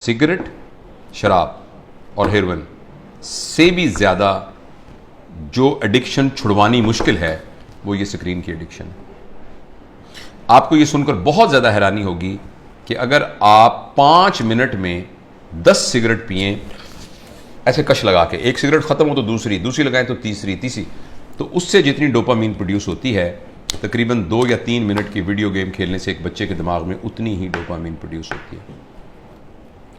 Cigarette, शराब और heroin से भी ज़्यादा जो एडिक्शन छुड़वानी मुश्किल है वो ये स्क्रीन की एडिक्शन है। आपको ये सुनकर बहुत ज़्यादा हैरानी होगी कि अगर आप 5 मिनट में 10 सिगरेट पिएं ऐसे कश लगा के, एक सिगरेट ख़त्म हो तो दूसरी लगाएं तो तीसरी, तो उससे जितनी डोपामीन प्रोड्यूस होती है तकरीबन 2 या 3 मिनट की वीडियो गेम खेलने से एक बच्चे के दिमाग में उतनी ही डोपामीन प्रोड्यूस होती है।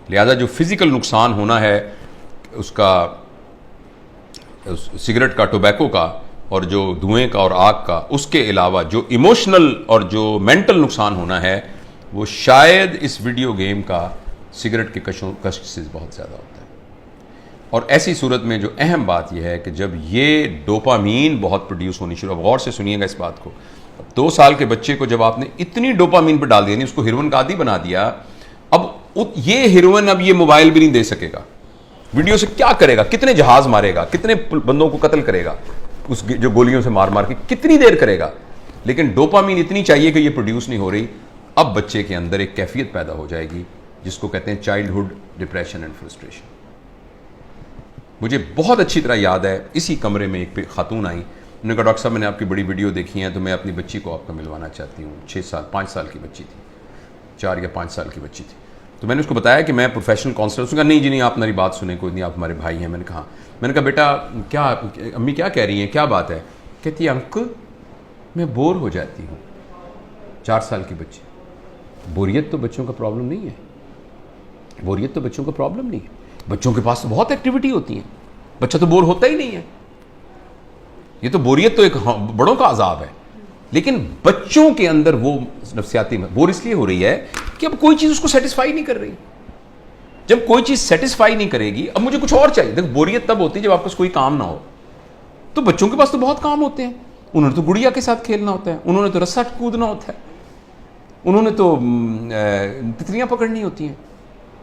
लिहाजा जो फिज़िकल नुकसान होना है उसका, सिगरेट का, टोबैको का और जो धुएं का और आग का, उसके अलावा जो इमोशनल और जो मेंटल नुकसान होना है वो शायद इस वीडियो गेम का सिगरेट के कश से बहुत ज़्यादा होता है। और ऐसी सूरत में जो अहम बात यह है कि जब ये डोपामीन बहुत प्रोड्यूस होनी शुरू, अब गौर से सुनिएगा इस बात को, 2 साल के बच्चे को जब आपने इतनी डोपामीन पर डाल दिया, नहीं उसको हेरोइन का आदी बना दिया, अब ये हेरोइन अब ये मोबाइल भी नहीं दे सकेगा, वीडियो से क्या करेगा, कितने जहाज मारेगा, कितने बंदों को कत्ल करेगा, उस जो गोलियों से मार मार के कितनी देर करेगा, लेकिन डोपामीन इतनी चाहिए कि ये प्रोड्यूस नहीं हो रही। अब बच्चे के अंदर एक कैफियत पैदा हो जाएगी जिसको कहते हैं चाइल्डहुड डिप्रेशन एंड फ्रस्ट्रेशन। मुझे बहुत अच्छी तरह याद है, इसी कमरे में एक खातून आई, उन्होंने कहा डॉक्टर साहब मैंने आपकी बड़ी वीडियो देखी है तो मैं अपनी बच्ची को आपको मिलवाना चाहती हूँ। 5 साल की बच्ची थी, 4 या 5 साल की बच्ची थी। तो मैंने उसको बताया कि मैं प्रोफेशनल काउंसलर। उसने कहा नहीं जी नहीं, आप मेरी बात सुने, कोई नहीं, आप हमारे भाई हैं। मैंने कहा बेटा क्या, अम्मी क्या कह रही हैं, क्या बात है? कहती है अंकल मैं बोर हो जाती हूँ। 4 साल की बच्ची। बोरियत तो बच्चों का प्रॉब्लम नहीं है, बोरियत तो बच्चों का प्रॉब्लम नहीं है, बच्चों के पास तो बहुत एक्टिविटी होती है, बच्चा तो बोर होता ही नहीं है। ये तो बोरियत तो एक बड़ों का अजाब है, लेकिन बच्चों के अंदर वो नफ्सियाती बोर इसलिए हो रही है कि अब कोई चीज उसको सेटिस्फाई नहीं कर रही। जब कोई चीज सेटिस्फाई नहीं करेगी, अब मुझे कुछ और चाहिए। देखो बोरियत तब होती है जब आपके पास कोई काम ना हो। तो बच्चों के पास तो बहुत काम होते हैं, उन्होंने तो गुड़िया के साथ खेलना होता है, उन्होंने तो रस्सा कूदना होता है, उन्होंने तो तितलियां पकड़नी होती हैं,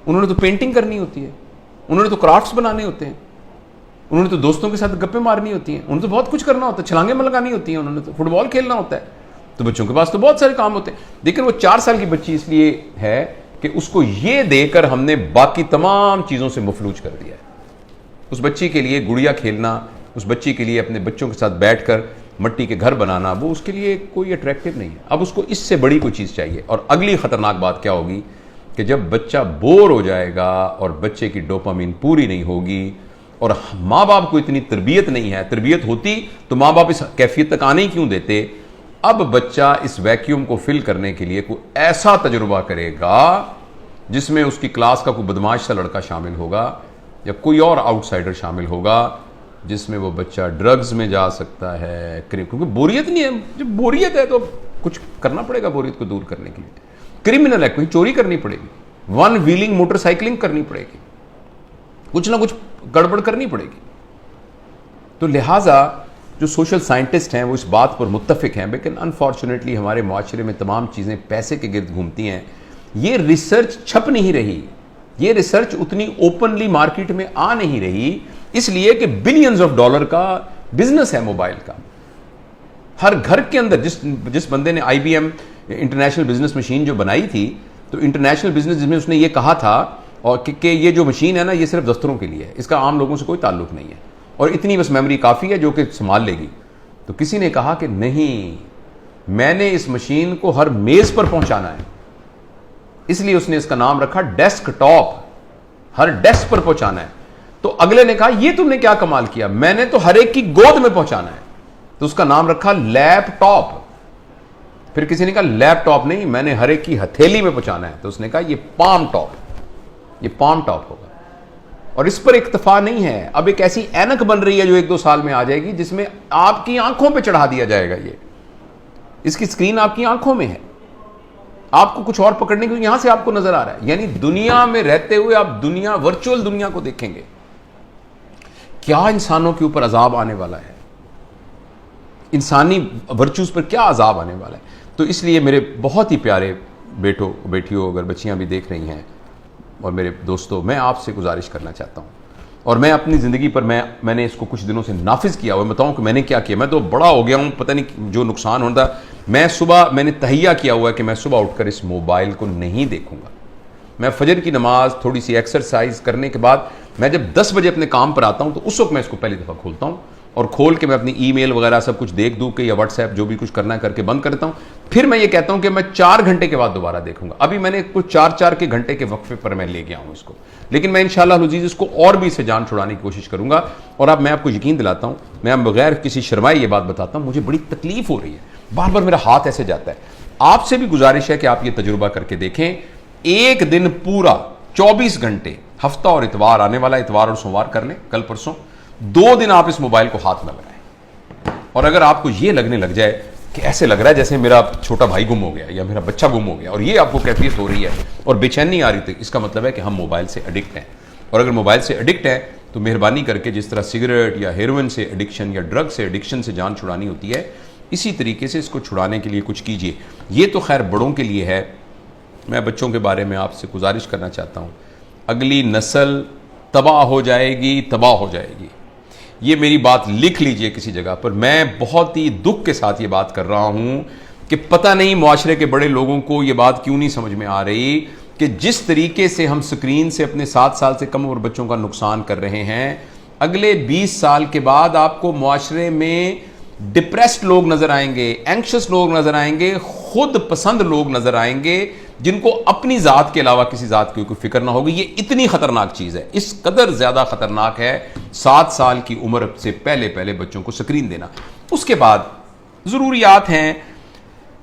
उन्होंने तो पेंटिंग करनी होती है, उन्होंने तो क्राफ्ट्स बनाने होते हैं, उन्होंने तो दोस्तों के साथ गप्पे मारनी होती हैं, उन्होंने तो बहुत कुछ करना होता है, छलांगे लगानी होती हैं, उन्होंने तो फुटबॉल खेलना होता है। तो बच्चों के पास तो बहुत सारे काम होते हैं, लेकिन वो 4 साल की बच्ची इसलिए है कि उसको ये देकर हमने बाकी तमाम चीज़ों से मफलूज कर दिया है। उस बच्ची के लिए गुड़िया खेलना, उस बच्ची के लिए अपने बच्चों के साथ बैठकर मट्टी के घर बनाना, वो उसके लिए कोई अट्रैक्टिव नहीं है। अब उसको इससे बड़ी कोई चीज़ चाहिए। और अगली खतरनाक बात क्या होगी कि जब बच्चा बोर हो जाएगा और बच्चे की डोपामीन पूरी नहीं होगी और माँ बाप को इतनी तरबियत नहीं है, तरबियत होती तो माँ बाप इस कैफियत तक आने ही क्यों देते। अब बच्चा इस वैक्यूम को फिल करने के लिए कोई ऐसा तजुर्बा करेगा जिसमें उसकी क्लास का कोई बदमाश सा लड़का शामिल होगा या कोई और आउटसाइडर शामिल होगा, जिसमें वो बच्चा ड्रग्स में जा सकता है, क्योंकि बोरियत नहीं है। जब बोरियत है तो कुछ करना पड़ेगा बोरियत को दूर करने के लिए। क्रिमिनल है, कोई चोरी करनी पड़ेगी, 1 व्हीलिंग मोटरसाइकिलिंग करनी पड़ेगी, कुछ ना कुछ गड़बड़ करनी पड़ेगी। तो लिहाजा जो सोशल साइंटिस्ट हैं वो इस बात पर मुत्तफिक हैं, लेकिन अनफॉर्चुनेटली हमारे माशरे में तमाम चीज़ें पैसे के गिर्द घूमती हैं। ये रिसर्च छप नहीं रही, ये रिसर्च उतनी ओपनली मार्केट में आ नहीं रही, इसलिए कि बिलियंस ऑफ डॉलर का बिजनेस है मोबाइल का। हर घर के अंदर जिस बंदे ने IBM इंटरनेशनल बिजनेस मशीन जो बनाई थी, तो इंटरनेशनल बिजनेस जिसमें उसने ये कहा था और कि ये जो मशीन है ना ये सिर्फ दफ्तरों के लिए है, इसका आम लोगों से कोई ताल्लुक नहीं है और इतनी बस मेमोरी काफ़ी है जो कि संभाल लेगी। तो किसी ने कहा कि नहीं, मैंने इस मशीन को हर मेज़ पर पहुंचाना है, इसलिए उसने इसका नाम रखा डेस्कटॉप, हर डेस्क पर पहुंचाना है। तो अगले ने कहा ये तुमने क्या कमाल किया, मैंने तो हर एक की गोद में पहुंचाना है, तो उसका नाम रखा लैपटॉप। फिर किसी ने कहा लैपटॉप नहीं, मैंने हर एक की हथेली में पहुंचाना है, तो उसने कहा ये पाम टॉप, ये पाम टॉप होगा। और इस पर इक्तफा नहीं है, अब एक ऐसी ऐनक बन रही है जो 1-2 साल में आ जाएगी जिसमें आपकी आंखों पे चढ़ा दिया जाएगा। ये इसकी स्क्रीन आपकी आंखों में है, आपको कुछ और पकड़ने के लिए यहां से आपको नजर आ रहा है। यानी दुनिया में रहते हुए आप दुनिया, वर्चुअल दुनिया को देखेंगे। क्या इंसानों के ऊपर अजाब आने वाला है, इंसानी वर्चूज पर क्या अजाब आने वाला है। तो इसलिए मेरे बहुत ही प्यारे बेटों बेटियों, अगर बच्चियां भी देख रही हैं और मेरे दोस्तों, मैं आपसे गुजारिश करना चाहता हूँ, और मैं अपनी ज़िंदगी पर मैंने इसको कुछ दिनों से नाफिज किया हुआ। बताऊँ कि मैंने क्या किया। मैं तो बड़ा हो गया हूँ, पता नहीं जो नुकसान होता। मैंने तहैया किया हुआ है कि मैं सुबह उठकर इस मोबाइल को नहीं देखूंगा। میں فجر کی نماز تھوڑی سی ایکسرسائز کرنے کے بعد میں جب 10 بجے اپنے کام پر آتا ہوں تو اس وقت میں اس کو پہلی دفعہ کھولتا ہوں اور کھول کے میں اپنی ای میل وغیرہ سب کچھ دیکھ دوں کہ یا واٹس ایپ جو بھی کچھ کرنا ہے کر کے بند کرتا ہوں. پھر میں یہ کہتا ہوں کہ میں 4 گھنٹے کے بعد دوبارہ دیکھوں گا. ابھی میں نے کچھ 4 کے گھنٹے کے وقفے پر میں لے گیا ہوں اس کو, لیکن میں انشاءاللہ العزیز اس کو اور بھی اسے جان چھڑانے کی کوشش کروں گا. اور اب میں آپ کو یقین دلاتا ہوں, میں بغیر کسی شرمائے یہ بات بتاتا ہوں, مجھے بڑی تکلیف ہو رہی ہے, بار بار میرا ہاتھ ایسے جاتا ہے. آپ سے بھی گزارش ہے کہ آپ یہ تجربہ کر کے دیکھیں. ایک دن پورا 24 گھنٹے, ہفتہ اور اتوار, آنے والا اتوار اور سوموار کر لیں, کل پرسوں 2 دن آپ اس موبائل کو ہاتھ نہ لگائیں. اور اگر آپ کو یہ لگنے لگ جائے کہ ایسے لگ رہا ہے جیسے میرا چھوٹا بھائی گم ہو گیا یا میرا بچہ گم ہو گیا, اور یہ آپ کو کیفیت ہو رہی ہے اور بے چینی آ رہی تھی, اس کا مطلب ہے کہ ہم موبائل سے ایڈکٹ ہیں. اور اگر موبائل سے ایڈکٹ ہیں تو مہربانی کر کے جس طرح سگریٹ یا ہیروئن سے ایڈکشن یا ڈرگ سے ایڈکشن سے جان چھڑانی ہوتی ہے, اسی طریقے سے اس کو چھڑانے کے لیے کچھ کیجیے. یہ تو خیر بڑوں کے لیے ہے. میں بچوں کے بارے میں آپ سے گزارش کرنا چاہتا ہوں, اگلی نسل تباہ ہو جائے گی, تباہ ہو جائے گی. یہ میری بات لکھ لیجئے کسی جگہ پر. میں بہت ہی دکھ کے ساتھ یہ بات کر رہا ہوں کہ پتہ نہیں معاشرے کے بڑے لوگوں کو یہ بات کیوں نہیں سمجھ میں آ رہی کہ جس طریقے سے ہم سکرین سے اپنے 7 سال سے کم عمر بچوں کا نقصان کر رہے ہیں, اگلے 20 سال کے بعد آپ کو معاشرے میں ڈپریسڈ لوگ نظر آئیں گے, اینکشس لوگ نظر آئیں گے, خود پسند لوگ نظر آئیں گے جن کو اپنی ذات کے علاوہ کسی ذات کی کوئی فکر نہ ہوگی. یہ اتنی خطرناک چیز ہے, اس قدر زیادہ خطرناک ہے 7 سال کی عمر سے پہلے بچوں کو سکرین دینا. اس کے بعد ضروریات ہیں,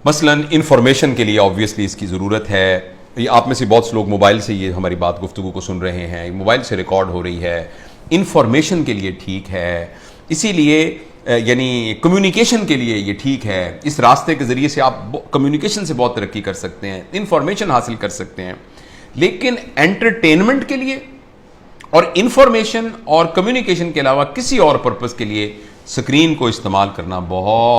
مثلا انفارمیشن کے لیے آبویسلی اس کی ضرورت ہے. یہ آپ میں سے بہت سے لوگ موبائل سے یہ ہماری بات گفتگو کو سن رہے ہیں, موبائل سے ریکارڈ ہو رہی ہے, انفارمیشن کے لیے ٹھیک ہے, اسی لیے یعنی کمیونیکیشن کے لیے یہ ٹھیک ہے. اس راستے کے ذریعے سے آپ کمیونیکیشن سے بہت ترقی کر سکتے ہیں, انفارمیشن حاصل کر سکتے ہیں. لیکن انٹرٹینمنٹ کے لیے اور انفارمیشن اور کمیونیکیشن کے علاوہ کسی اور پرپس کے لیے سکرین کو استعمال کرنا بہت